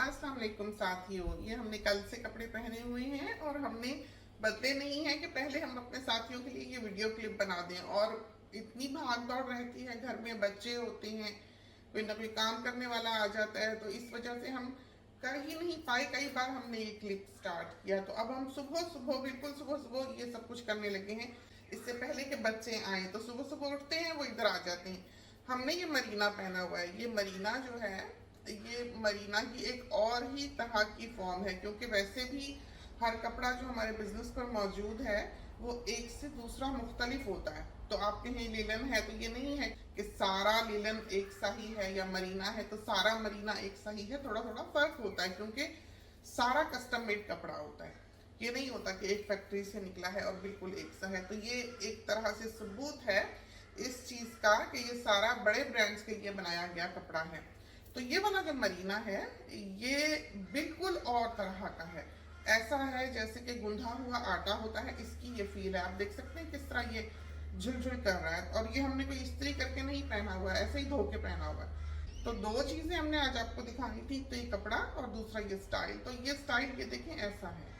अस्सलाम वालेकुम साथियों, ये हमने कल से कपड़े पहने हुए हैं और हमने बदले नहीं है कि पहले हम अपने साथियों के लिए ये वीडियो क्लिप बना दें। और इतनी भाग दौड़ रहती है, घर में बच्चे होते हैं, कोई ना कोई काम करने वाला आ जाता है, तो इस वजह से हम कर ही नहीं पाए। कई बार हमने ये क्लिप स्टार्ट किया, तो अब हम सुबह सुबह बिल्कुल सुबह सुबह ये सब कुछ करने लगे हैं। इससे पहले के बच्चे आए तो सुबह सुबह उठते हैं, वो इधर आ जाते हैं। हमने ये मरीना पहना हुआ है। ये मरीना जो है, ये मरीना की एक और ही तरह की फॉर्म है, क्योंकि वैसे भी हर कपड़ा जो हमारे बिजनेस पर मौजूद है वो एक से दूसरा मुख्तलिफ होता है। तो आपके यहाँ लिलन है तो ये नहीं है कि सारा लिलन एक सा ही है, या मरीना है तो सारा मरीना एक सा ही है। थोड़ा थोड़ा फर्क होता है, क्योंकि सारा कस्टम मेड कपड़ा होता है। ये नहीं होता कि एक फैक्ट्री से निकला है और बिल्कुल एक सा है। तो ये एक तरह से सबूत है इस चीज का कि ये सारा बड़े ब्रांड्स के लिए बनाया गया कपड़ा है। तो ये वाला जो मरीना है ये बिल्कुल और तरह का है। ऐसा है जैसे कि गुंधा हुआ आटा होता है, इसकी ये फील है। आप देख सकते हैं किस तरह ये झुलझुल कर रहा है। और ये हमने कोई इस्त्री करके नहीं पहना हुआ है, ऐसे ही धो के पहना हुआ है। तो दो चीजें हमने आज आपको दिखानी थी, तो ये कपड़ा और दूसरा ये स्टाइल। तो ये स्टाइल ये देखें ऐसा है,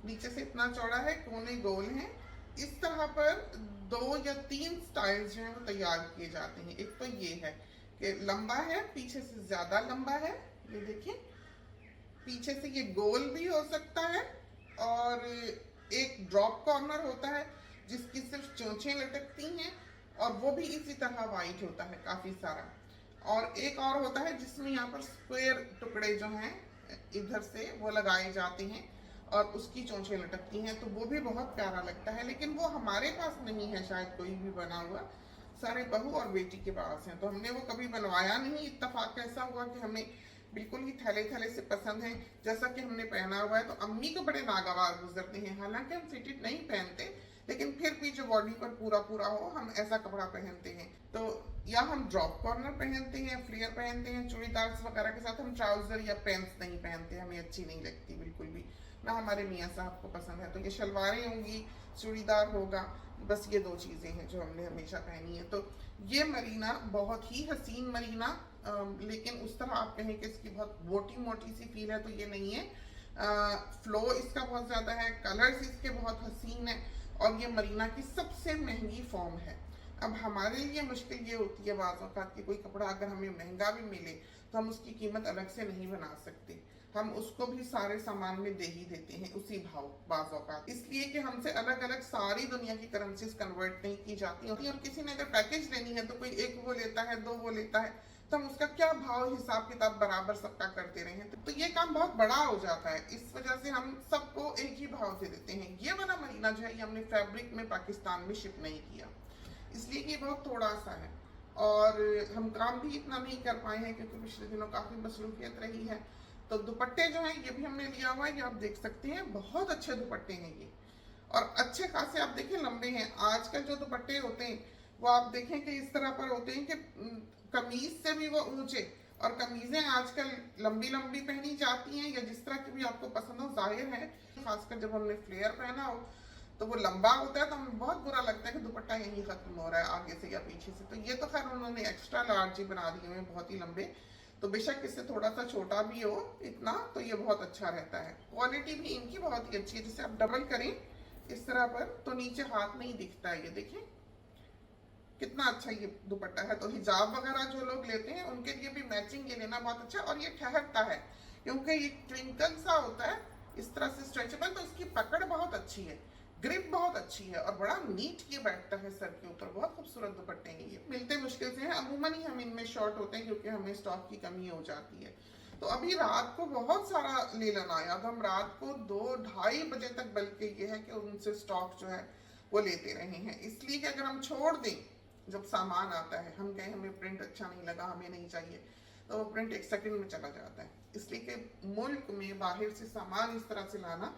नीचे से इतना चौड़ा है, कोने गोल हैं। इस तरह पर 2 या 3 स्टाइल्स जो हैं वो तैयार किए जाते हैं। एक तो ये है कि लंबा है, पीछे से ज्यादा लंबा है, ये देखिए। पीछे से ये गोल भी हो सकता है, और एक ड्रॉप कॉर्नर होता है जिसकी सिर्फ चोंचें लटकती हैं, और वो भी इसी तरह वाइट होता है काफी सारा। और एक और होता है जिसमें यहाँ पर स्क्वायर टुकड़े जो हैं इधर से वो लगाए जाते हैं और उसकी चोंचें लटकती हैं, तो वो भी बहुत प्यारा लगता है। लेकिन वो हमारे पास नहीं है शायद कोई भी बना हुआ, सारे बहू और बेटी के पास हैं, तो हमने वो कभी बनवाया नहीं। इत्तेफाक ऐसा हुआ कि हमें बिल्कुल ही थैले थैले से पसंद है जैसा कि हमने पहना हुआ है। तो अम्मी को बड़े नागवार गुजरते हैं, हालांकि हम फिटेड नहीं पहनते, लेकिन फिर भी जो बॉडी पर पूरा पूरा हो हम ऐसा कपड़ा पहनते हैं। तो या हम ड्रॉप कॉर्नर पहनते हैं, फ्लेयर पहनते हैं चूड़ीदार वगैरह के साथ। हम ट्राउजर या पैंट्स नहीं पहनते, हमें अच्छी नहीं लगती बिल्कुल भी, ना हमारे मियाँ साहब को पसंद है। तो ये शलवारें होंगी, चूड़ीदार होगा, बस ये 2 चीज़ें हैं जो हमने हमेशा पहनी है। तो ये मरीना बहुत ही हसीन मरीना, लेकिन उस तरह आप कहें कि इसकी बहुत मोटी मोटी सी फील है तो ये नहीं है। फ्लो इसका बहुत ज़्यादा है, कलर्स इसके बहुत हसीन है, और ये मरीना की सबसे महंगी फॉर्म है। अब हमारे लिए मुश्किल ये होती है बाज़ औक़ात कि कोई कपड़ा अगर हमें महंगा भी मिले तो हम उसकी कीमत अलग से नहीं बना सकते, हम उसको भी सारे सामान में दे ही देते हैं उसी भाव बाज़ औक़ात, इसलिए कि हमसे अलग अलग सारी दुनिया की करेंसीज कन्वर्ट नहीं की जाती होती। और किसी ने अगर पैकेज लेनी है तो कोई एक वो लेता है, 2 वो लेता है, तो हम उसका क्या भाव हिसाब किताब बराबर सबका करते रहे हैं, तो ये काम बहुत बड़ा हो जाता है। इस वजह से हम सबको एक ही भाव से देते हैं। ये वाला महीना जो है ये हमने फैब्रिक में पाकिस्तान में शिप नहीं किया, इसलिए कि बहुत थोड़ा सा है, और हम काम भी इतना नहीं कर पाए हैं क्योंकि पिछले दिनों काफ़ी मसरूफियत रही है। तो दुपट्टे जो हैं ये भी हमने लिया हुआ है, ये आप देख सकते हैं, बहुत अच्छे दुपट्टे हैं ये, और अच्छे खासे आप देखें लंबे हैं। आजकल जो दुपट्टे होते हैं वो आप देखें कि इस तरह पर होते हैं कि कमीज से भी वो ऊंचे, और कमीजें आजकल लंबी लंबी पहनी जाती हैं या जिस तरह की भी आपको पसंद हो। जाहिर है खासकर जब हमने फ्लेयर पहना हो तो वो लंबा होता है, तो हमें बहुत बुरा लगता है कि दुपट्टा यहीं खत्म हो रहा है आगे से या पीछे से। तो ये तो खैर उन्होंने एक्स्ट्रा लार्ज ही बना दिए हैं, बहुत ही लंबे, तो बेशक इससे थोड़ा सा छोटा भी हो इतना तो ये बहुत अच्छा रहता है। क्वालिटी भी इनकी बहुत ही अच्छी है। जैसे आप डबल करें इस तरह पर तो नीचे हाथ नहीं दिखता है, ये देखें कितना अच्छा ये दुपट्टा है। तो हिजाब वगैरह जो लोग लेते हैं उनके लिए भी मैचिंग ये लेना बहुत अच्छा है। और ये ठहरता है क्योंकि ये ट्विंकल सा होता है, इस तरह से स्ट्रेचेबल, तो इसकी पकड़ बहुत अच्छी है, ग्रिप बहुत अच्छी है, और बड़ा नीट ये बैठता है सर के ऊपर। बहुत खूबसूरत दुपट्टे हैं ये, मिलते मुश्किल से हैं, अमूमन ही हम इनमें शॉर्ट होते हैं क्योंकि हमें स्टॉक की कमी हो जाती है। तो अभी रात को बहुत सारा लेलन आया, अब हम रात को 2-2:30 बजे तक, बल्कि ये है कि उनसे स्टॉक जो है वो लेते रहे हैं। इसलिए कि अगर हम छोड़ दें, जब सामान आता है हम कहें हमें प्रिंट अच्छा नहीं लगा, हमें नहीं चाहिए, तो वो प्रिंट 1 सेकंड में चला जाता है। इसलिए कि मुल्क में बाहर से सामान इस तरह से लाना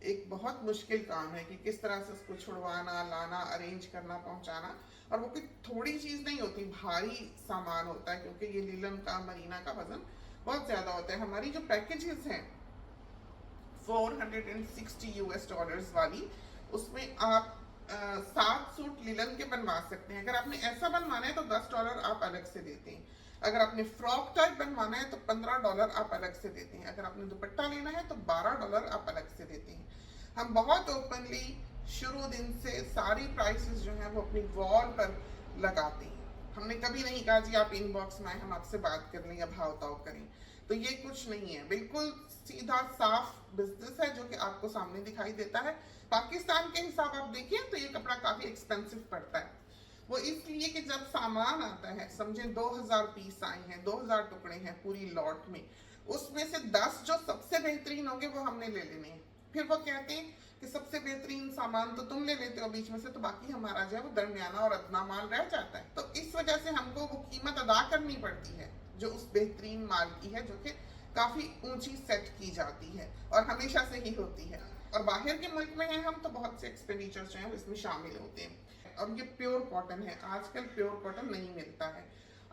एक बहुत मुश्किल काम है कि किस तरह से उसको छुड़वाना, लाना, अरेंज करना, पहुंचाना। और वो कोई थोड़ी चीज़ नहीं होती, भारी सामान होता है, क्योंकि ये लीलन का मरीना का वजन बहुत ज़्यादा होता है। हमारी जो पैकेजेस हैं $460 वाली, उसमें आप 7 सूट लिलन के बनवा सकते हैं। अगर आपने ऐसा बनवाना है तो $10 आप अलग से देते हैं। अगर आपने फ्रॉक टाइप बनवाना है तो $15 आप अलग से देते हैं, अगर आपने दुपट्टा लेना है तो $12 आप अलग से देते हैं। हम बहुत ओपनली शुरू दिन से सारी प्राइसेस जो हैं वो अपनी वॉल पर लगाते हैं। हमने कभी नहीं कहा जी आप इनबॉक्स में आए हम आपसे बात कर लें या भाव ताव करें, तो ये कुछ नहीं है, बिल्कुल सीधा साफ बिजनेस है जो कि आपको सामने दिखाई देता है। पाकिस्तान के हिसाब आप देखिए तो ये कपड़ा काफी एक्सपेंसिव पड़ता है, वो इसलिए कि जब सामान आता है, समझे 2000 पीस आए हैं, 2000 टुकड़े हैं पूरी लॉट में, उसमें से 10 जो सबसे बेहतरीन होंगे वो हमने ले लेने हैं। फिर वो कहते हैं कि सबसे बेहतरीन सामान तो तुम ले लेते हो बीच में से, तो बाकी हमारा जो है वो दरमियाना और अदना माल रह जाता है। तो इस वजह से हमको वो कीमत अदा करनी पड़ती है जो उस बेहतरीन माल की है, जो कि काफी ऊंची सेट की जाती है और हमेशा से ही होती है। और बाहर के मुल्क में हैं हम तो बहुत से एक्सपेंडिचर जो हैं वो इसमें शामिल होते हैं। और ये प्योर कॉटन है, आजकल प्योर कॉटन नहीं मिलता है।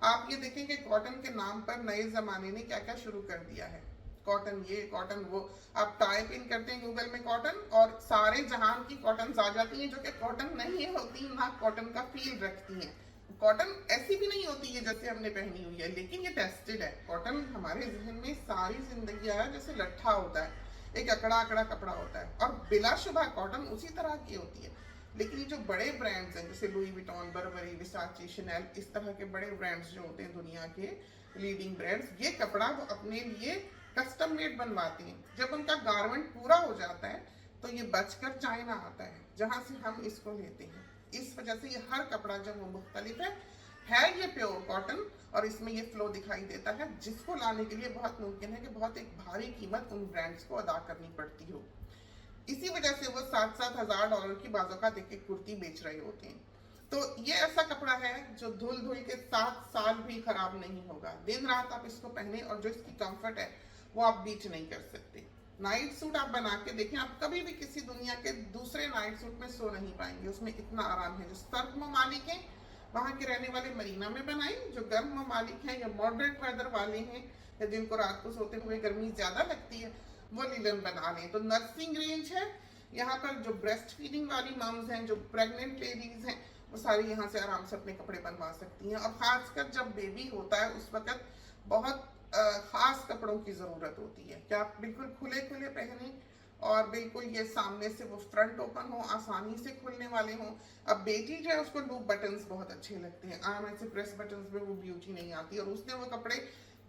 आप ये देखें कि कॉटन के नाम पर नए जमाने ने क्या क्या शुरू कर दिया है, कॉटन ये कॉटन वो, आप टाइप इन करते हैं गूगल में कॉटन और सारे जहान की कॉटन आ जाती हैं जो कि कॉटन नहीं होती, ना कॉटन का फील रखती हैं। कॉटन ऐसी भी नहीं होती है जैसे हमने पहनी हुई है, लेकिन ये टेस्टेड है। कॉटन हमारे जहन में सारी जिंदगी आया जैसे लट्ठा होता है, एक अकड़ा अकड़ा कपड़ा होता है, और बिलाशुबा कॉटन उसी तरह की होती है। लेकिन ये जो बड़े ब्रांड्स हैं जैसे लुई विटॉन, बर्बरी, विसाची, शनेल, इस तरह के बड़े ब्रांड्स जो होते हैं दुनिया के लीडिंग ब्रांड्स, ये कपड़ा वो अपने लिए कस्टम मेड बनवाती हैं। जब उनका गारमेंट पूरा हो जाता है तो ये बचकर चाइना आता है जहां से हम इसको लेते हैं। इस वजह से ये हर कपड़ा जो वो मुख्तलिफ है ये प्योर कॉटन, और इसमें ये फ्लो दिखाई देता है, जिसको लाने के लिए बहुत मुमकिन है कि बहुत एक भारी कीमत उन ब्रांड्स को अदा करनी पड़ती हो। इसी वजह से वो $7,000 की बाजों का देख के कुर्ती बेच रहे होते हैं। तो ये ऐसा कपड़ा है जो धुल धुल के 7 साल भी खराब नहीं होगा, दिन रात आप इसको पहने, और जो इसकी कंफर्ट है वो आप बीच नहीं कर सकते। नाइट सूट आप बना के देखें, आप कभी भी किसी दुनिया के दूसरे नाइट सूट में सो नहीं पाएंगे, उसमें इतना आराम है। जो सर्द ममालिक हैं वहाँ के रहने वाले मरीना में बनाए, जो गर्म ममालिक हैं या मॉडरेट वेदर वाले हैं या जिनको रात को सोते हुए गर्मी ज्यादा लगती है, वो लिलन बना लें। तो नर्सिंग रेंज है यहाँ पर, जो ब्रेस्ट फीडिंग वाली मम्स हैं, जो प्रेग्नेंट लेडीज हैं, वो सारी यहाँ से आराम से अपने कपड़े बनवा सकती हैं। और खासकर जब बेबी होता है उस वक्त बहुत खास कपड़ों की जरूरत होती है कि आप बिल्कुल खुले खुले पहने, और बिल्कुल ये सामने से वो फ्रंट ओपन हो, आसानी से खुलने वाले हों। अब बेटी जो है उसको लूप बटन्स बहुत अच्छे लगते हैं, आम ऐसे प्रेस बटन्स में वो ब्यूटी नहीं आती, और उसने वो कपड़े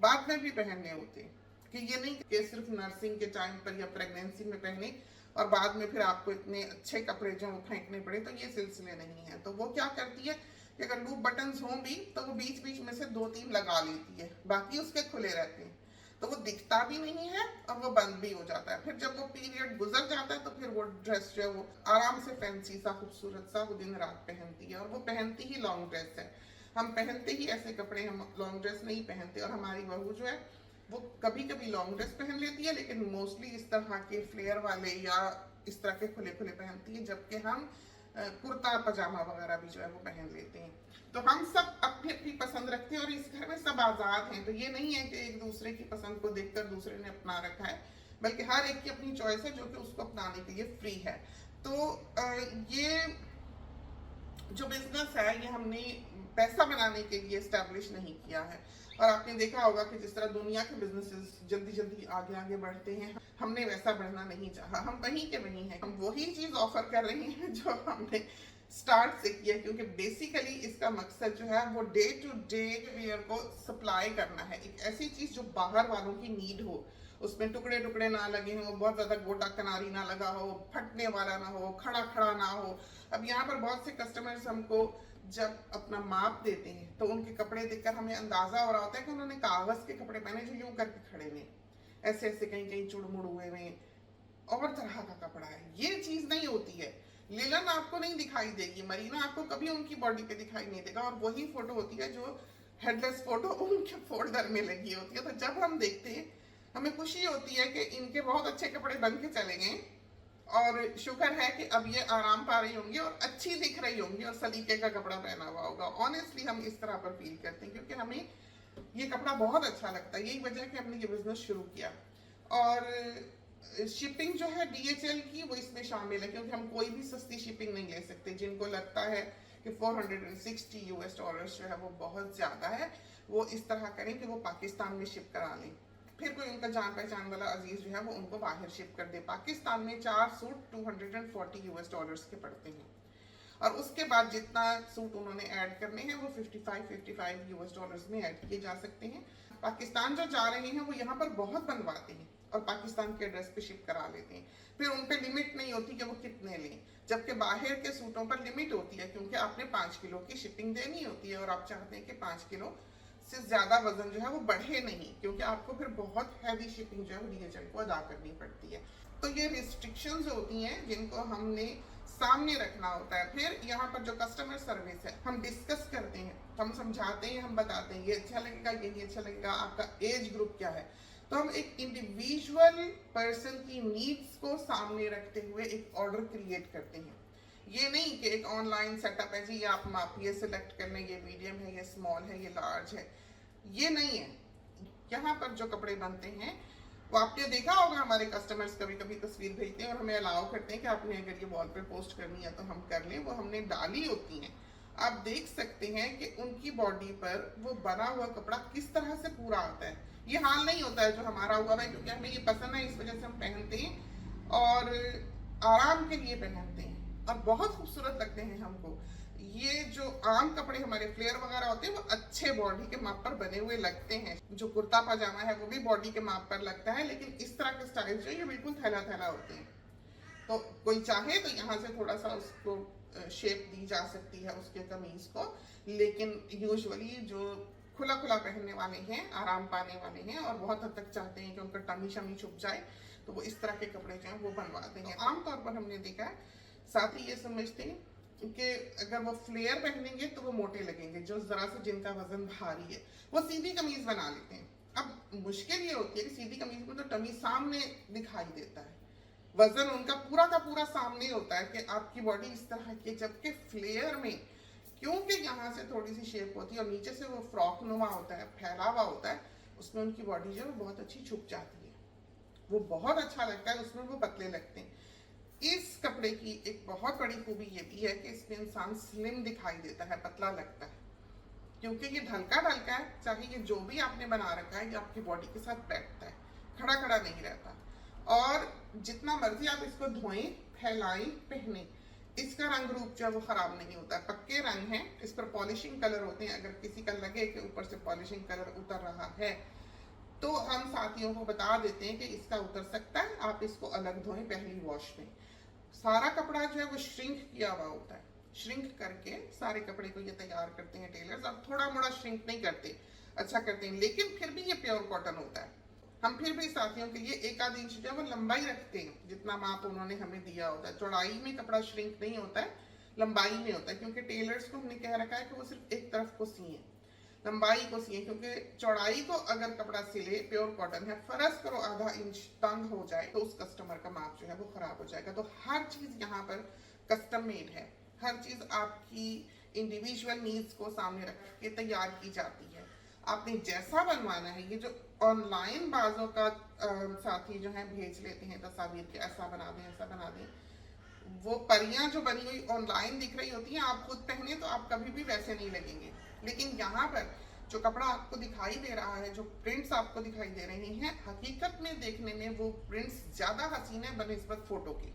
बाद में भी पहनने होते हैं, कि ये नहीं कि सिर्फ नर्सिंग के टाइम पर या प्रेगनेंसी में पहने और बाद में फिर आपको इतने अच्छे कपड़े जो फेंकने पड़े, तो ये सिलसिले नहीं है। तो वो क्या करती है कि अगर लूप बटन्स हों भी तो वो बीच बीच में से 2-3 लगा लेती है, बाकी उसके खुले रहते हैं, तो वो दिखता भी नहीं है और वो बंद भी हो जाता है। फिर जब वो पीरियड गुजर जाता है तो फिर वो ड्रेस जो है वो आराम से फैंसी सा खूबसूरत सा वो दिन रात पहनती है, और वो पहनती ही लॉन्ग ड्रेस है। हम पहनते ही ऐसे कपड़े, हम लॉन्ग ड्रेस नहीं पहनते। और हमारी बहू जो है वो कभी कभी लॉन्ग ड्रेस पहन लेती है, लेकिन मोस्टली इस तरह के फ्लेयर वाले या इस तरह के खुले खुले पहनती है, जबकि हम कुर्ता पजामा वगैरह भी जो है वो पहन लेते हैं। तो हम सब अपनी अपनी पसंद रखते हैं और इस घर में सब आजाद हैं। तो ये नहीं है कि एक दूसरे की पसंद को देखकर दूसरे ने अपना रखा है, बल्कि हर एक की अपनी चॉइस है जो कि उसको अपनाने के लिए फ्री है। तो ये जो बिजनेस है ये हमने पैसा बनाने के लिए एस्टेब्लिश नहीं किया है। और आपने देखा होगा कि जिस तरह दुनिया के बिजनेसेस जल्दी जल्दी आगे आगे बढ़ते हैं, हमने वैसा बढ़ना नहीं चाहा, हम वहीं के वहीं हैं। हम वही चीज ऑफर कर रहे हैं जो हमने स्टार्ट से किया, क्योंकि बेसिकली इसका मकसद जो है वो डे टू डे वेयर को सप्लाई करना है, एक ऐसी चीज जो बाहर वालों की नीड हो, उसमें टुकड़े टुकड़े ना लगे हो, बहुत ज्यादा गोटा किनारी ना लगा हो, फटने वाला ना हो, खड़ा खड़ा ना हो। अब यहाँ पर बहुत से कस्टमर्स हमको जब अपना माप देते हैं तो उनके कपड़े देखकर हमें अंदाजा हो रहा होता है कि उन्होंने कागज के कपड़े पहने जो यूं करके खड़े हुए, ऐसे ऐसे कहीं कहीं चुड़मुड़ हुए हुए और तरह का कपड़ा है। ये चीज नहीं होती है। लिलन आपको नहीं दिखाई देगी, मरीना आपको कभी उनकी बॉडी पे दिखाई नहीं देगा, और वही फोटो होती है जो हेडलेस फोटो उनके फोल्डर में लगी होती है। तो जब हम देखते हैं हमें खुशी होती है कि इनके बहुत अच्छे कपड़े बन के चले गए, और शुक्र है कि अब ये आराम पा रही होंगी और अच्छी दिख रही होंगी और सलीके का कपड़ा पहना हुआ होगा। ऑनेस्टली हम इस तरह पर फील करते हैं, क्योंकि हमें ये कपड़ा बहुत अच्छा लगता है। यही वजह है कि हमने ये बिजनेस शुरू किया। और शिपिंग जो है DHL की वो इसमें शामिल है, क्योंकि हम कोई भी सस्ती शिपिंग नहीं ले सकते। जिनको लगता है कि $460 जो है वो बहुत ज्यादा है, वो इस तरह करें कि वो पाकिस्तान में शिप करा लें। फिर कोई उनका जान पहचान वाला अजीज जो है वो उनको बाहर शिप कर दे। पाकिस्तान में 4 सूट $240 के पड़ते हैं, और उसके बाद जितना सूट उन्होंने ऐड करने हैं वो $55 में ऐड किए जा सकते हैं। पाकिस्तान जो जा रहे हैं वो यहाँ पर बहुत बनवाते हैं और पाकिस्तान के एड्रेस पे शिप करा लेते हैं। फिर उन पे लिमिट नहीं होती कि वो कितने लें, जबकि बाहर के सूटों पर लिमिट होती है, क्योंकि आपने 5 किलो की शिपिंग देनी होती है और आप चाहते हैं कि 5 किलो से ज्यादा वजन जो है वो बढ़े नहीं, क्योंकि आपको फिर बहुत हैवी शिपिंग जो है DHL को अदा करनी पड़ती है। तो ये रिस्ट्रिक्शंस होती हैं जिनको हमने सामने रखना होता है। फिर यहाँ पर जो कस्टमर सर्विस है, हम डिस्कस करते हैं, हम समझाते हैं, हम बताते हैं ये अच्छा लगेगा, ये नहीं अच्छा लगेगा, आपका एज ग्रुप क्या है। तो हम एक इंडिविजुअल पर्सन की नीड्स को सामने रखते हुए एक ऑर्डर क्रिएट करते हैं। ये नहीं कि एक ऑनलाइन सेटअप है जी, आप मापिए सिलेक्ट कर लें, ये मीडियम है, ये स्मॉल है, ये लार्ज है, ये नहीं है। यहाँ पर जो कपड़े बनते हैं वो आपने देखा होगा, हमारे कस्टमर्स कभी कभी तस्वीर भेजते हैं और हमें अलाउ करते हैं कि आपने अगर ये वॉल पे पोस्ट करनी है तो हम कर लें। वो हमने डाली होती हैं, आप देख सकते हैं कि उनकी बॉडी पर वो बना हुआ कपड़ा किस तरह से पूरा आता है। ये हाल नहीं होता है जो हमारा हुआ है, क्योंकि हमें ये पसंद है, इस वजह से हम पहनते हैं और आराम के लिए पहनते हैं और बहुत खूबसूरत लगते हैं हमको। ये जो आम कपड़े हमारे फ्लेयर वगैरह होते हैं वो अच्छे बॉडी के माप पर बने हुए लगते हैं। जो कुर्ता पजामा है वो भी बॉडी के माप पर लगता है, लेकिन इस तरह के स्टाइल जो ये बिल्कुल थैला थैला होते हैं। तो कोई चाहे तो यहाँ से थोड़ा सा उसको शेप दी जा सकती है उसके कमीज को, लेकिन यूजुअली जो खुला खुला पहनने वाले हैं, आराम पाने वाले हैं और बहुत हद तक चाहते हैं कि उनका टमी शमी छुप जाए, तो वो इस तरह के कपड़े जो हैं वो बनवाते हैं। आमतौर पर हमने देखा है, साथ ही ये समझते हैं कि अगर वो फ्लेयर पहनेंगे तो वो मोटे लगेंगे। जो जरा से जिनका वजन भारी है वो सीधी कमीज बना लेते हैं। अब मुश्किल ये होती है कि सीधी कमीज में तो टमी सामने दिखाई देता है, वजन उनका पूरा का पूरा सामने होता है कि आपकी बॉडी इस तरह की, जबकि फ्लेयर में क्योंकि यहाँ से थोड़ी सी शेप होती है और नीचे से वो फ्रॉक नुमा होता है, फैला हुआ होता है, उसमें उनकी बॉडी जो है बहुत अच्छी छुप जाती है, वो बहुत अच्छा लगता है, उसमें वो पतले लगते हैं। इस कपड़े की एक बहुत बड़ी खूबी ये भी है कि इसमें इंसान स्लिम दिखाई देता है, पतला लगता है, क्योंकि ये ढलका ढलका है। चाहे ये जो भी आपने बना रखा है ये आपकी बॉडी के साथ बैठता है, खड़ा खड़ा नहीं रहता। और जितना मर्जी आप इसको धोएं, फैलाएं, पहने, इसका रंग रूप जो है वो खराब नहीं होता है। पक्के रंग हैं, इस पर पॉलिशिंग कलर होते हैं। अगर किसी का लगे कि ऊपर से पॉलिशिंग कलर उतर रहा है तो हम साथियों को बता देते हैं कि इसका उतर सकता है, आप इसको अलग धोएं पहली वॉश में। सारा कपड़ा जो है वो श्रिंक किया हुआ होता है, श्रिंक करके सारे कपड़े को ये तैयार करते हैं टेलर्स। अब थोड़ा मोड़ा श्रिंक नहीं करते, अच्छा करते हैं, लेकिन फिर भी ये प्योर कॉटन होता है। हम फिर भी साथियों के लिए 1 आध इंच जो है वो लंबाई रखते हैं, जितना माप उन्होंने हमें दिया होता है। चौड़ाई में कपड़ा श्रिंक नहीं होता है, लंबाई में होता है, क्योंकि टेलर्स को हमने कह रखा है कि वो सिर्फ एक तरफ को सिए, लंबाई को सिए, क्योंकि चौड़ाई को अगर कपड़ा सिले, प्योर कॉटन है, फर्ज करो आधा इंच तंग हो जाए तो उस कस्टमर का माप जो है वो खराब हो जाएगा। तो हर चीज यहाँ पर कस्टम मेड है, हर चीज आपकी इंडिविजुअल नीड्स को सामने रख के तैयार की जाती है। आपने जैसा बनवाना है, ये जो ऑनलाइन बाजों का साथी जो है भेज लेते हैं तस्वीर के, ऐसा बना दें, ऐसा बना दें, वो परियां जो बनी हुई ऑनलाइन दिख रही होती हैं, आप खुद पहने तो आप कभी भी वैसे नहीं लगेंगे। लेकिन यहाँ पर जो कपड़ा आपको दिखाई दे रहा है, जो प्रिंट्स आपको दिखाई दे रहे हैं, हकीकत में देखने में वो प्रिंट्स ज्यादा हसीन है बनिस्बत फोटो के।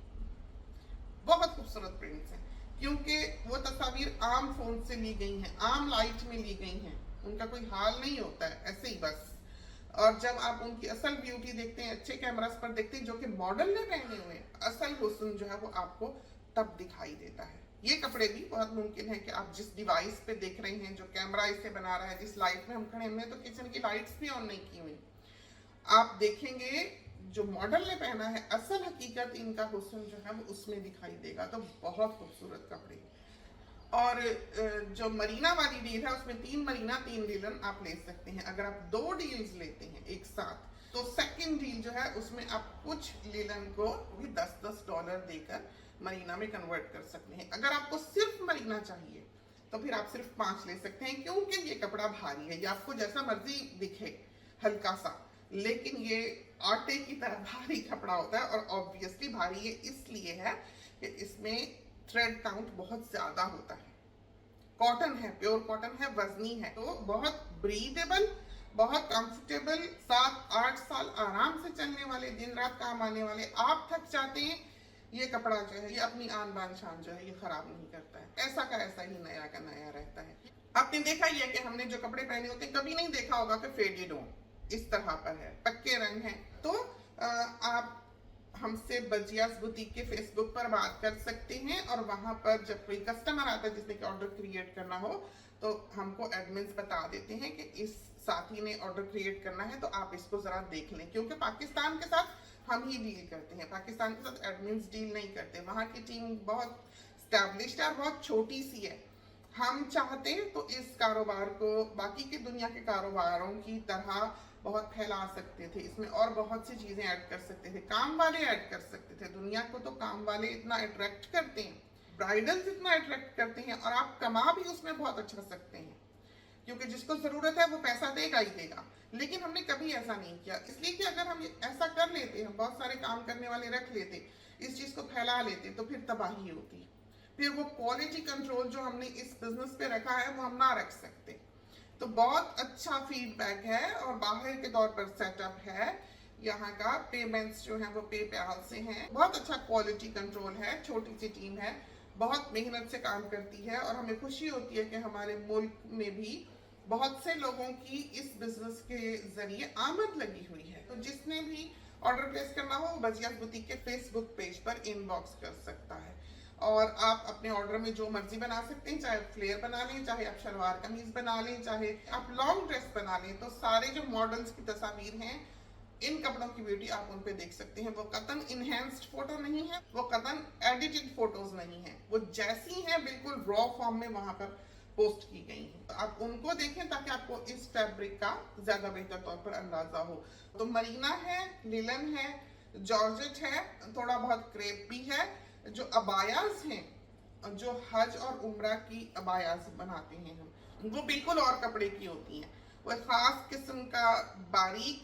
बहुत खूबसूरत प्रिंट्स हैं, क्योंकि वो तस्वीर आम फोन से ली गई हैं, आम लाइट में ली गई हैं, उनका कोई हाल नहीं होता है, ऐसे ही बस। और जब आप उनकी असल ब्यूटी देखते हैं, अच्छे कैमरास पर देखते हैं, जो कि मॉडल ने पहने हुए हैं, असल हुस्न जो है वो आपको तब दिखाई देता है। ये कपड़े भी बहुत मुमकिन है कि आप जिस डिवाइस पे देख रहे हैं, जो कैमरा इसे बना रहा है, जिस लाइट में हम खड़े, हमने तो किचन की लाइट्स भी ऑन नहीं की हुई, आप देखेंगे जो मॉडल ने पहना है, असल हकीकत इनका हुस्न जो है वो उसमें दिखाई देगा। तो बहुत खूबसूरत कपड़े। और जो मरीना वाली डील है उसमें 3 मरीना 3 लीलन आप ले सकते हैं। अगर आप 2 डील्स लेते हैं एक साथ तो सेकंड डील जो है उसमें आप कुछ लीलन को भी $10 देकर मरीना में कन्वर्ट कर सकते हैं। अगर आपको सिर्फ मरीना चाहिए तो फिर आप सिर्फ 5 ले सकते हैं, क्योंकि ये कपड़ा भारी है। ये आपको जैसा मर्जी दिखे हल्का सा, लेकिन ये आटे की तरह भारी कपड़ा होता है। और ऑब्वियसली भारी ये इसलिए है कि इसमें थ्रेड काउंट बहुत ज्यादा होता है। कॉटन है, प्योर कॉटन है, वजनी है, तो बहुत ब्रीदेबल, बहुत कंफर्टेबल, 7-8 साल आराम से चलने वाले, दिन रात काम आने वाले। आप थक जाते हैं, ये कपड़ा जो है ये अपनी आन बान शान जो है ये खराब नहीं करता है, ऐसा का ऐसा ही नया का नया रहता है। आपने देखा ही है कि हमने जो कपड़े पहने होते हैं, कभी नहीं देखा होगा कि फेडेड हो, इस तरह पर है, पक्के रंग है। तो आप हमसे बजियास बुटीक के फेसबुक पर बात कर सकते हैं, और वहां पर जब कोई कस्टमर आता है जिसने कि ऑर्डर क्रिएट करना हो, तो हमको एडमिन्स बता देते हैं कि इस साथी ने ऑर्डर क्रिएट करना है, तो आप इसको जरा देख लें, क्योंकि पाकिस्तान के साथ हम ही डील करते हैं, पाकिस्तान के साथ एडमिन्स डील नहीं करते। वहाँ की टीम बहुत स्टैब्लिश्ड है, बहुत छोटी सी है। हम चाहते तो इस कारोबार को बाकी की दुनिया के कारोबारों की तरह बहुत फैला सकते थे, इसमें और बहुत सी चीजें ऐड कर सकते थे, काम वाले ऐड कर सकते थे। दुनिया को तो काम वाले इतना अट्रैक्ट करते हैं, ब्राइडल्स इतना अट्रैक्ट करते हैं, और आप कमा भी उसमें बहुत अच्छा सकते हैं, क्योंकि जिसको जरूरत है वो पैसा देगा ही देगा। लेकिन हमने कभी ऐसा नहीं किया, इसलिए कि अगर हम ऐसा कर लेते, हम बहुत सारे काम करने वाले रख लेते, इस चीज को फैला लेते, तो फिर तबाही होती, फिर वो क्वालिटी कंट्रोल जो हमने इस बिजनेस पे रखा है वो हम ना रख सकते। तो बहुत अच्छा फीडबैक है, और बाहर के तौर पर सेटअप है यहाँ का। पेमेंट्स जो है वो पेपैल से हैं, बहुत अच्छा क्वालिटी कंट्रोल है, छोटी सी टीम है, बहुत मेहनत से काम करती है, और हमें खुशी होती है कि हमारे मुल्क में भी बहुत से लोगों की इस बिजनेस के जरिए आमद लगी हुई है। तो जिसने भी ऑर्डर प्लेस करना हो, वो बजियास बुटीक के फेसबुक पेज पर इनबॉक्स कर सकता है, और आप अपने ऑर्डर में जो मर्जी बना सकते हैं, चाहे फ्लेयर बना लें, चाहे आप शलवार कमीज बना लें, चाहे आप लॉन्ग ड्रेस बना लें। तो सारे जो मॉडल्स की तस्वीर हैं, इन कपड़ों की ब्यूटी आप उन पे देख सकते हैं। वो कतन इनहेंस्ड फोटो नहीं है, वो कतन एडिटेड फोटोज नहीं है, वो जैसी हैं बिल्कुल रॉ फॉर्म में वहां पर पोस्ट की गई हैं। तो आप उनको देखें ताकि आपको इस फैब्रिक का ज्यादा बेहतर तौर पर अंदाजा हो। तो मरीना है, लिलन है, जॉर्जेट है, थोड़ा बहुत क्रेप भी है। जो अबायास हैं, जो हज और उम्रा की अबायास बनाते हैं हम, वो बिल्कुल और कपड़े की होती हैं। वो खास किस्म का बारीक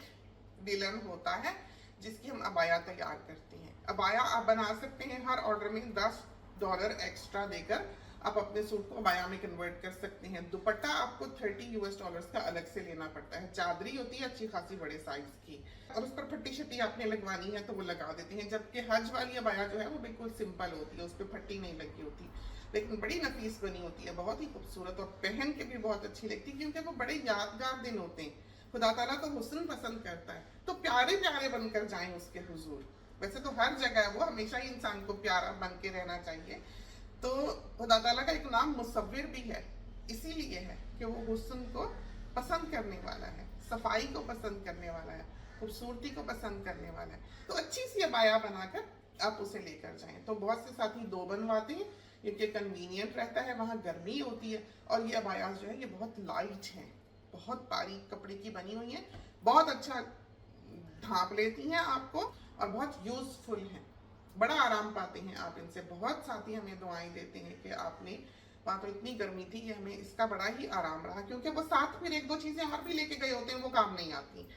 लिलन होता है जिसकी हम अबाया तैयार करते हैं। अबाया आप बना सकते हैं हर ऑर्डर में $10 एक्स्ट्रा देकर, आप अपने सूट को अबाया में कन्वर्ट कर सकते हैं। दुपट्टा आपको $30 का अलग से लेना पड़ता है। चादरी होती है अच्छी खासी बड़े साइज की, और उस पर फट्टी शट्टी आपने लगवानी है तो वो लगा देते हैं। जबकि हज वाली अबाया जो है वो बिल्कुल सिंपल होती है, उस पर फट्टी नहीं लगी होती, लेकिन बड़ी नफीस बनी होती है, बहुत ही खूबसूरत, और पहन के भी बहुत अच्छी लगती है, क्योंकि वो बड़े यादगार दिन होते हैं। खुदा ताला तो हुस्न पसंद करता है, तो प्यारे प्यारे बनकर जाएं उसके हुजूर। वैसे तो हर जगह वो हमेशा ही इंसान को प्यारा बन के रहना चाहिए। तो खुदा ताला का एक नाम मुसव्विर भी है, इसीलिए है कि वो हुस्न को पसंद करने वाला है, सफाई को पसंद करने वाला है, खूबसूरती को पसंद करने वाला है। तो अच्छी सी अबाया बनाकर आप उसे लेकर जाएं। तो बहुत से साथी 2 बनवाते हैं, क्योंकि कन्वीनियंट रहता है, वहाँ गर्मी होती है, और ये अबायास जो है ये बहुत लाइट हैं, बहुत बारीक कपड़े की बनी हुई है, बहुत अच्छा ढांप लेती हैं आपको, और बहुत यूजफुल हैं, बड़ा आराम पाते हैं आप इनसे। बहुत साथी हमें दुआएं देते हैं कि आपने, वहाँ तो इतनी गर्मी थी कि हमें इसका बड़ा ही आराम रहा, क्योंकि वो साथ फिर 1-2 चीजें और भी लेके गए होते हैं, वो काम नहीं आती।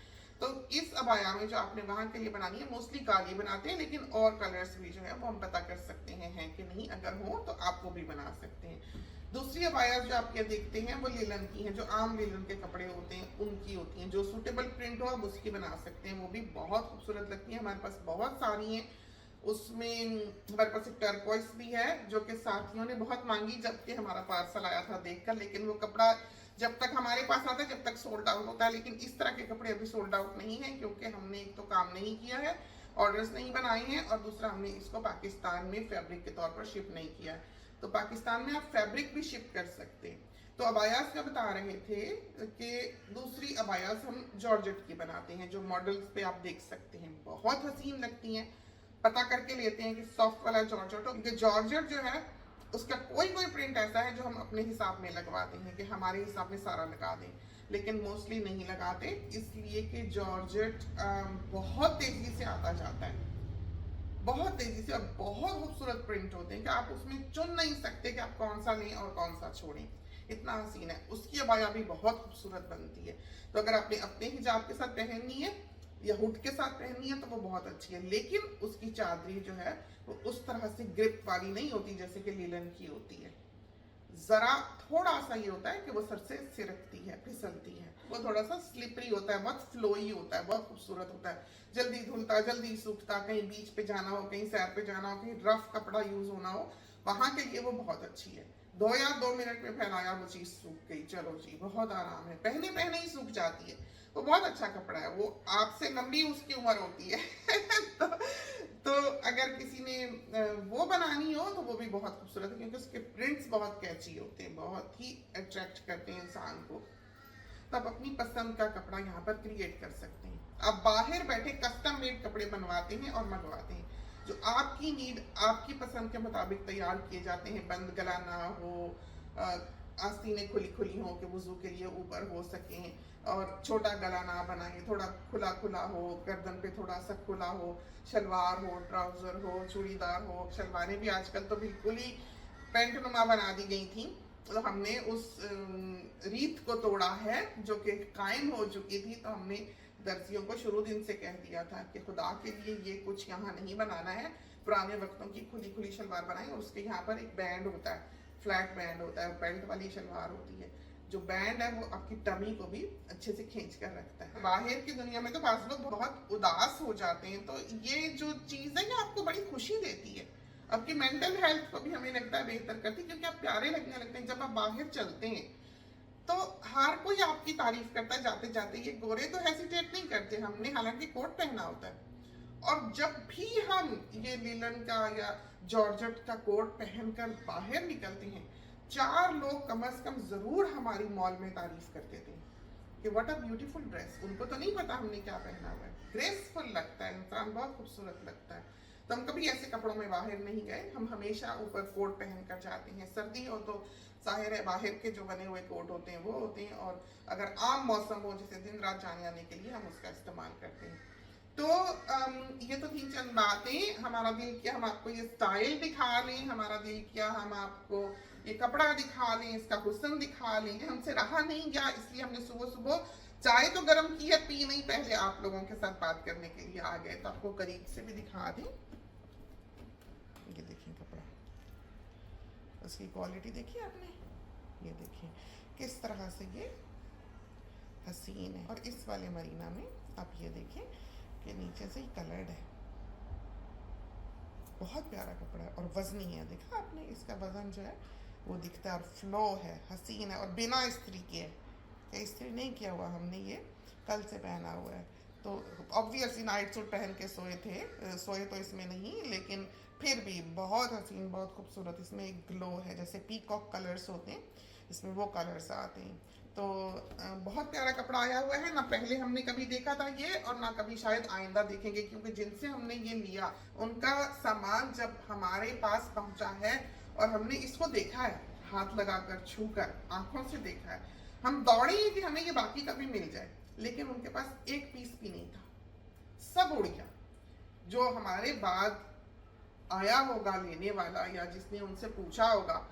तो इस अबाया में जो आपने वहां के लिए बनानी है, मोस्टली काली बनाते हैं, लेकिन और कलर्स भी जो है वो हम पता कर सकते हैं कि नहीं, अगर हो तो आपको भी बना सकते हैं। दूसरी अबाया जो आप ये देखते हैं वो लिलन की हैं, जो आम लिलन के कपड़े होते हैं उनकी होती हैं। जो सूटेबल प्रिंट हो आप उसकी बना सकते हैं, वो भी बहुत खूबसूरत लगती है। हमारे पास बहुत सारी हैं, उसमें हमारे पास एक टर्कोइस भी है जो कि साथियों ने बहुत मांगी जबकि हमारा पार्सल आया था देखकर, लेकिन वो कपड़ा जब तक हमारे पास आता है जब तक सोल्ड आउट होता है। लेकिन इस तरह के कपड़े अभी सोल्ड आउट नहीं है, क्योंकि हमने एक तो काम नहीं किया है, ऑर्डर्स नहीं बनाए हैं, और दूसरा हमने इसको पाकिस्तान में फैब्रिक के तौर पर शिप नहीं किया है। तो पाकिस्तान में आप फैब्रिक भी शिप कर सकते हैं। तो अबायास का बता रहे थे कि दूसरी अबायास हम जॉर्जेट की बनाते हैं, जो मॉडल्स पे आप देख सकते हैं, बहुत हसीन लगती हैं। पता करके लेते हैं कि सॉफ्ट वाला जॉर्जेट हो, क्योंकि जॉर्जेट जो है उसका कोई प्रिंट ऐसा है जो हम अपने हिसाब में लगवाते हैं कि हमारे हिसाब में सारा लगा दें, लेकिन मोस्टली नहीं लगाते, इसलिए कि जॉर्जेट बहुत तेजी से आता जाता है, बहुत तेजी से, और बहुत खूबसूरत प्रिंट होते हैं कि आप उसमें चुन नहीं सकते कि आप कौन सा लें और कौन सा छोड़ें, इतना हसीन है। उसकी अबाया भी बहुत खूबसूरत बनती है। तो अगर आपने अपने हिजाब के साथ पहननी है या हुड के साथ पहननी है तो वो बहुत अच्छी है, लेकिन उसकी चादरी जो है वो उस तरह से ग्रिप वाली नहीं होती जैसे कि लिलन की होती है। जरा थोड़ा सा ये होता है कि वो सर से सिरकती है, फिसलती है, वो थोड़ा सा स्लिपरी होता है, बहुत फ्लोई होता है, बहुत खूबसूरत होता है, जल्दी धुलता, जल्दी सूखता, कहीं बीच पे जाना हो, कहीं सैर पे जाना हो, कहीं रफ कपड़ा यूज होना हो, वहां के लिए वो बहुत अच्छी है। 2 मिनट में फैलाया वो चीज सूख गई, चलो जी बहुत आराम है, पहने पहने ही सूख जाती है। वो बहुत अच्छा कपड़ा है, वो आपसे लंबी उसकी उम्र होती है तो अगर किसी ने वो बनानी हो तो वो भी बहुत खूबसूरत है, क्योंकि उसके प्रिंट्स बहुत कैची होते हैं, बहुत ही अट्रैक्ट करते हैं इंसान को। तो आप अपनी पसंद का कपड़ा यहाँ पर क्रिएट कर सकते हैं। आप बाहर बैठे कस्टम मेड कपड़े बनवाते हैं और मंगवाते हैं, जो आपकी नीड, आपकी पसंद के मुताबिक तैयार किए जाते हैं। बंद गला ना हो, आस्तीनें खुली खुली हो कि वुजू के लिए ऊपर हो सके, और छोटा गला ना बनाए, थोड़ा खुला खुला हो, गर्दन पे थोड़ा सा खुला हो, शलवार हो, ट्राउजर हो, चूड़ीदार हो। शलवारें भी आजकल तो बिल्कुल ही पैंट नुमा बना दी गई थी, तो हमने उस रीत को तोड़ा है जो कि कायम हो चुकी थी। तो हमने दर्जियों को शुरू दिन से कह दिया था कि खुदा के लिए ये कुछ यहाँ नहीं बनाना है, पुराने वक्तों की खुली खुली शलवार बनाएं, और उसके यहाँ पर एक बैंड होता है, फ्लैट बैंड होता है, बेल्ट वाली शलवार होती है। जो बैंड है वो आपकी टमी को भी अच्छे से खींच कर रखता है। बाहर की दुनिया में तो बाज़ लोग बहुत उदास हो जाते हैं, तो ये जो चीज़ है ये आपको बड़ी खुशी देती है, आपकी मेंटल हेल्थ को भी हमें लगता है बेहतर करती है, क्योंकि आप प्यारे लगने लगते हैं जब आप बाहर चलते हैं। तो हर कोई आपकी तारीफ करता है जाते जाते। ये गोरे तो हेसिटेट नहीं करते, हमने हालांकि कोट पहना होता है, और जब भी हम ये लिनन का या जॉर्जेट का कोट पहनकर बाहर निकलते हैं, 4 लोग कम से कम जरूर हमारी मॉल में तारीफ करते थे कि व्हाट अ ब्यूटीफुल ड्रेस। उनको तो नहीं पता हमने क्या पहना हुआ है, ग्रेसफुल लगता है इंसान, बहुत खूबसूरत लगता है। तो हम कभी ऐसे कपड़ों में बाहर नहीं गए, हम हमेशा ऊपर कोट पहन कर जाते हैं। सर्दी हो तो जाहिर है बाहर के जो बने हुए कोट होते हैं वो होते हैं, और अगर आम मौसम हो जैसे दिन रात जाने आने के लिए, हम उसका इस्तेमाल करते हैं। तो ये तो थी चंद बातें। हमारा दिल किया हम आपको ये स्टाइल दिखा लें, हमारा दिल किया हम आपको ये कपड़ा दिखा लें, इसका हुस्न दिखा लें। हमसे रहा नहीं गया, इसलिए हमने सुबह सुबह चाय तो गर्म की है, पी नहीं, पहले आप लोगों के साथ बात करने के लिए आ गए। तो आपको करीब से भी दिखा दें, ये देखिए कपड़ा, उसकी क्वालिटी देखिए आपने, ये देखिए किस तरह से ये हसीन है। और इस वाले मरीना में आप ये देखें कि नीचे से ही कलर्ड है, बहुत प्यारा कपड़ा है और वजनी है। देखा आपने, इसका वजन जो है वो दिखता है, और फ्लो है, हसीन है, और बिना इस्त्री के है, इस्त्री नहीं किया हुआ हमने, ये कल से पहना हुआ है। तो ऑब्वियसली नाइट सूट पहन के सोए थे, सोए तो इसमें नहीं, लेकिन फिर भी बहुत हसीन, बहुत खूबसूरत। इसमें एक ग्लो है, जैसे पीकॉक कलर्स होते हैं इसमें वो कलर्स आते हैं। तो बहुत प्यारा कपड़ा आया हुआ है, ना पहले हमने कभी देखा था ये, और ना कभी शायद आइंदा देखेंगे, क्योंकि जिनसे हमने ये लिया उनका सामान जब हमारे पास पहुंचा है और हमने इसको देखा है, हाथ लगाकर, छू कर, आंखों से देखा है, हम दौड़े हैं कि हमें ये बाकी कभी मिल जाए, लेकिन उनके पास एक पीस भी नहीं था, सब उड़ गया। जो हमारे बाद आया होगा लेने वाला, या जिसने उनसे पूछा होगा,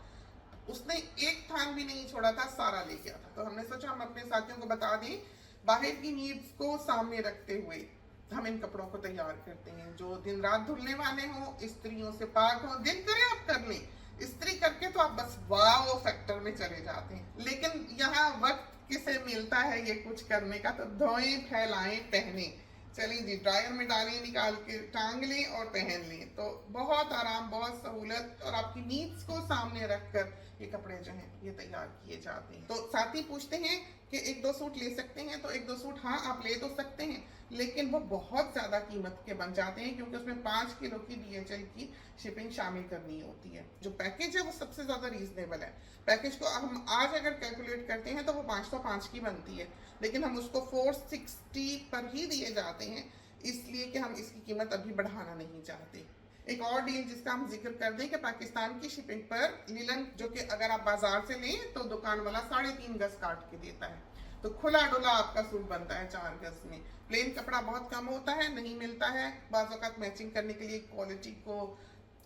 उसने एक थान भी नहीं छोड़ा था, सारा ले गया था। तो हमने सोचा हम अपने साथियों को बता दें, बाहर की नीड्स को सामने रखते हुए हम इन कपड़ों को तैयार करते हैं, जो दिन रात धुलने वाले हों, स्त्रियों से पाक हो, दिल करे आप कर लें, स्त्री करके तो आप बस वाव फैक्टर में चले जाते हैं। लेकिन यहाँ वक्त किसे मिलता है ये कुछ करने का, तो धोएं, फैलाएं, पहने, चलिए जी ड्रायर में डालें, निकाल के टांग लें और पहन लें। तो बहुत आराम, बहुत सहूलत, और आपकी नीड्स को सामने रखकर ये कपड़े जो हैं ये तैयार किए जाते हैं। तो साथी पूछते हैं कि 1-2 सूट ले सकते हैं, तो 1-2 सूट हाँ आप ले तो सकते हैं, लेकिन वो बहुत ज़्यादा कीमत के बन जाते हैं, क्योंकि उसमें 5 किलो की DHL की शिपिंग शामिल करनी होती है। जो पैकेज है वो सबसे ज़्यादा रीजनेबल है। पैकेज को हम आज अगर कैलकुलेट करते हैं तो वो 505 की बनती है, लेकिन हम उसको 460 पर ही दिए जाते हैं, इसलिए कि हम इसकी कीमत अभी बढ़ाना नहीं चाहते। एक और डील जिसका हम जिक्र कर दें कि पाकिस्तान की शिपिंग पर लिनन, जो कि अगर आप बाजार से लें तो दुकान वाला 3.5 गज काट के देता है, तो खुला डुला आपका सूट बनता है 4 गज में। प्लेन कपड़ा बहुत कम होता है, नहीं मिलता है, बाज़ वक़्त मैचिंग करने के लिए क्वालिटी को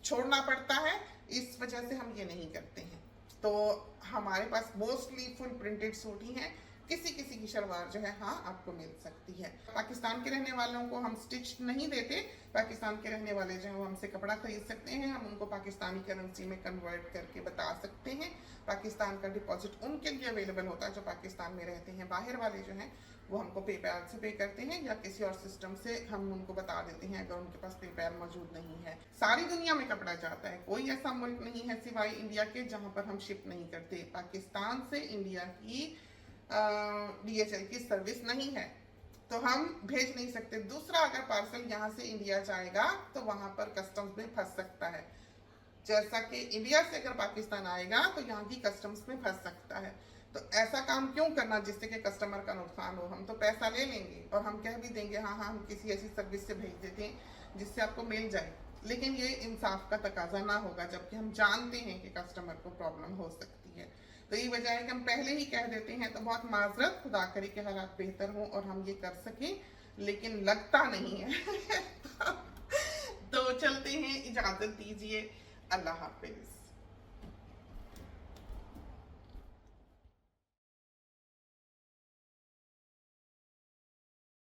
छोड़ना पड़ता है, इस वजह से हम ये नहीं करते हैं। तो हमारे पास मोस्टली फुल प्रिंटेड सूट ही हैं। किसी किसी की शलवार जो है हाँ आपको मिल सकती है। पाकिस्तान के रहने वालों को हम स्टिच नहीं देते, पाकिस्तान के रहने वाले जो है वो हमसे कपड़ा खरीद सकते हैं, हम उनको पाकिस्तानी करेंसी में कन्वर्ट करके बता सकते हैं। पाकिस्तान का डिपॉजिट उनके लिए अवेलेबल होता है जो पाकिस्तान में रहते हैं। बाहर वाले जो हैं वो हमको पेपैल से पे करते हैं या किसी और सिस्टम से हम उनको बता देते हैं अगर उनके पास पेपैल मौजूद नहीं है। सारी दुनिया में कपड़ा जाता है, कोई ऐसा मुल्क नहीं है सिवाय इंडिया के जहां पर हम शिप नहीं करते। पाकिस्तान से इंडिया की DHL की सर्विस नहीं है तो हम भेज नहीं सकते। दूसरा, अगर पार्सल यहाँ से इंडिया जाएगा तो वहां पर कस्टम्स में फंस सकता है, जैसा कि इंडिया से अगर पाकिस्तान आएगा तो यहाँ की कस्टम्स में फंस सकता है। तो ऐसा काम क्यों करना जिससे कि कस्टमर का नुकसान हो। हम तो पैसा ले लेंगे और हम कह भी देंगे हाँ हाँ हम किसी ऐसी सर्विस से भेज देते हैं जिससे आपको मिल जाए, लेकिन ये इंसाफ का तकाजा ना होगा जबकि हम जानते हैं कि कस्टमर को प्रॉब्लम हो सकती है। तो ये वजह है कि हम पहले ही कह देते हैं। तो बहुत माजरत, खुदा करे के हालात बेहतर हो और हम ये कर सकें, लेकिन लगता नहीं है। तो चलते हैं, इजाजत दीजिए, अल्लाह हाफिज।